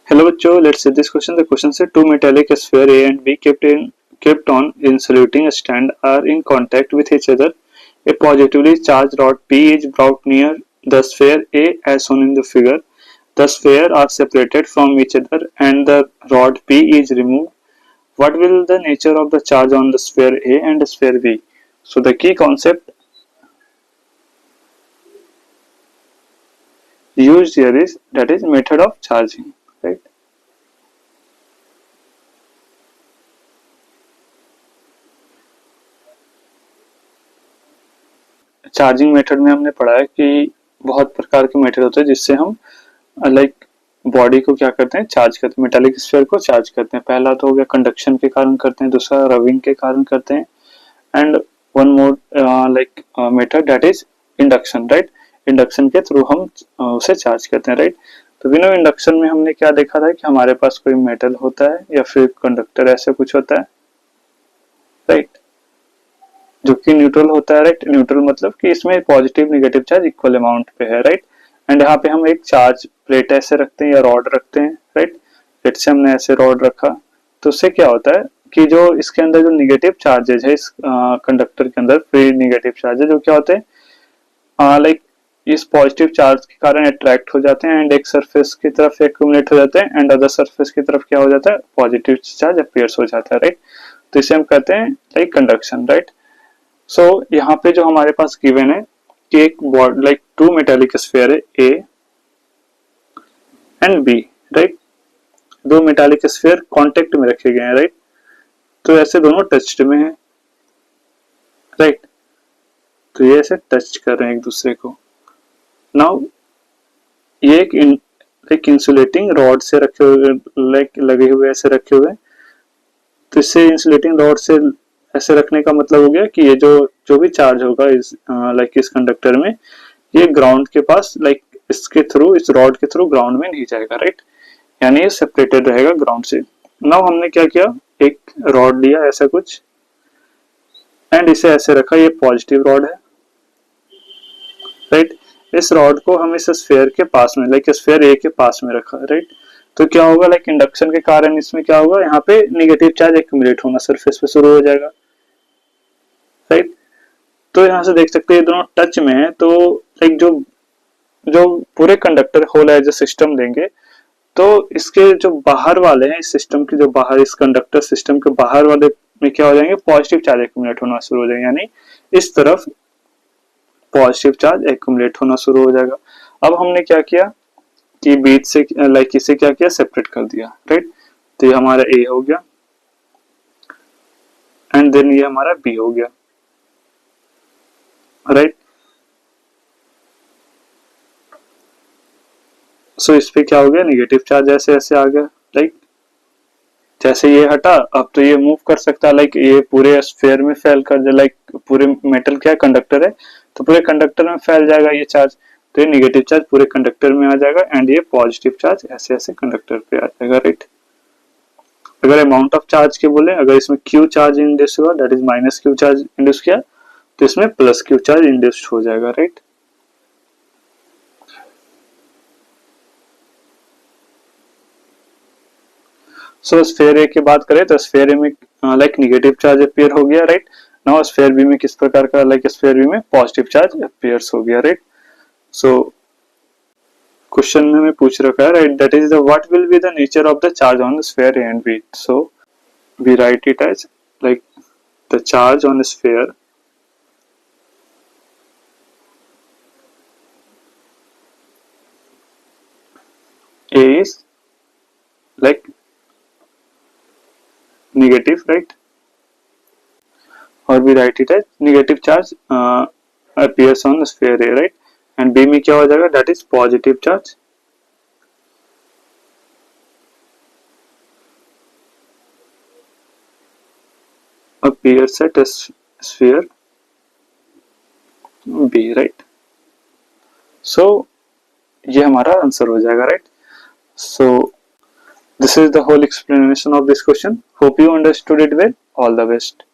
Hello बच्चों, let's see this question. The question said two metallic sphere A and B kept on insulating stand are in contact with each other. A positively charged rod P is brought near the sphere A as shown in the figure. The spheres are separated from each other and the rod P is removed. What will the nature of the charge on the sphere A and the sphere B? So the key concept used here is that is method of charging, right? Charging method में हमने पढ़ा है कि बहुत प्रकार के method होते हैं जिससे हम लाइक बॉडी को क्या करते हैं, चार्ज करते हैं, मेटालिक स्फीयर को चार्ज करते हैं. पहला तो हो गया कंडक्शन के कारण करते हैं, दूसरा रबिंग के कारण करते हैं, and one more like method that is induction, right. Induction के थ्रू हम उसे चार्ज करते हैं, राइट. तो बिना इंडक्शन में हमने क्या देखा था कि हमारे पास कोई मेटल होता है या फिर कंडक्टर ऐसे कुछ होता है, राइट, जो कि न्यूट्रल होता है, राइट. न्यूट्रल मतलब कि इसमें positive negative charge equal amount पे है, राइट. एंड यहाँ पे हम एक चार्ज प्लेट ऐसे रखते हैं या रॉड रखते हैं, राइट. प्लेट से हमने ऐसे रॉड रखा तो उससे क्या होता है कि जो इसके अंदर जो नेगेटिव चार्जेज है इस कंडक्टर के अंदर फ्री नेगेटिव चार्ज है जो क्या होते हैं लाइक इस पॉजिटिव चार्ज के कारण अट्रैक्ट हो जाते हैं एंड एक सरफेस की तरफ एक्यूमुलेट हो जाते हैं एंड अदर सरफेस की तरफ क्या हो जाता है, पॉजिटिव चार्ज अपीयर्स हो जाता है, राइट. तो इसे हम कहते हैं लाइक कंडक्शन, राइट. सो यहाँ पे जो हमारे पास गिवन है कि एक body like two metallic sphere है ए एंड बी, राइट. दो मेटालिक स्फीयर कांटेक्ट में रखे गए हैं, राइट. तो ऐसे दोनों टच्ड में है, राइट. तो ये ऐसे टच कर रहे हैं एक दूसरे को. नाउ ये एक इंसुलेटिंग रॉड से रखे हुए लाइक लगे हुए ऐसे रखे हुए, तो इससे इंसुलेटिंग रॉड से ऐसे रखने का मतलब हो गया कि ये जो भी चार्ज होगा इस लाइक इस कंडक्टर में ये ग्राउंड के पास लाइक इसके थ्रू इस रॉड के थ्रू ग्राउंड में नहीं जाएगा, राइट. यानी ये सेपरेटेड रहेगा ग्राउंड से. नाउ हमने क्या किया, एक रॉड लिया ऐसा कुछ एंड इसे ऐसे रखा, ये पॉजिटिव रॉड है, राइट. इस रॉड को हम इस स्फीयर के पास में लाइक स्फीयर ए के पास में रखा, राइट. तो क्या होगा लाइक इंडक्शन के कारण इसमें क्या होगा, यहाँ पे नेगेटिव चार्ज एक्यूमुलेट होना सरफेस पे शुरू हो जाएगा, राइट. तो यहाँ से देख सकते हैं ये दोनों टच में है, तो लाइक जो पूरे conductor whole as a system लेंगे तो इसके जो बाहर वाले हैं इस सिस्टम के, जो बाहर इस कंडक्टर सिस्टम के बाहर वाले में क्या हो जाएंगे, पॉजिटिव चार्ज एक्यूमुलेट होना शुरू हो जाएंगे. यानी इस तरफ पॉजिटिव चार्ज एक्यूमुलेट होना शुरू हो जाएगा. अब हमने क्या किया कि बीच से लाइक इसे क्या किया, सेपरेट कर दिया, राइट. तो ये हमारा ए हो गया एंड देन ये हमारा बी हो गया, राइट. सो इस पे क्या हो गया, नेगेटिव चार्ज ऐसे ऐसे आ गया, राइट. जैसे ये हटा अब तो ये मूव कर सकता है, लाइक ये पूरे स्फीयर में फैल कर जाए, लाइक पूरे मेटल क्या है, कंडक्टर है, तो पूरे कंडक्टर में फैल जाएगा ये चार्ज. तो ये नेगेटिव चार्ज पूरे कंडक्टर में आ जाएगा एंड ये पॉजिटिव चार्ज ऐसे ऐसे कंडक्टर पे आ जाएगा, राइट. अगर अमाउंट ऑफ चार्ज के बोले, अगर इसमें क्यू चार्ज इंड्यूस हुआ that is minus Q charge induce किया तो इसमें प्लस क्यू चार्ज इंड्यूस्ड हो जाएगा, राइट. सो स्फीयर ए की बात करें तो स्फीयर ए में लाइक नेगेटिव चार्ज अपीयर हो गया, राइट. नाउ स्फीयर बी में किस प्रकार का, लाइक स्फीयर बी में पॉजिटिव चार्ज अपीयर्स हो गया, राइट. सो क्वेश्चन में हमें पूछ रखा है, right, that is the what will be the nature of the charge on the sphere A and B. So we write it as like the charge on sphere A is like negative, right, or we write it as negative charge appears on the sphere A, right, and B में क्या हो जाएगा, that is positive charge appears at a sphere B, right. So ये हमारा answer हो जाएगा, right. So this is the whole explanation of this question. Hope you understood it well. All the best.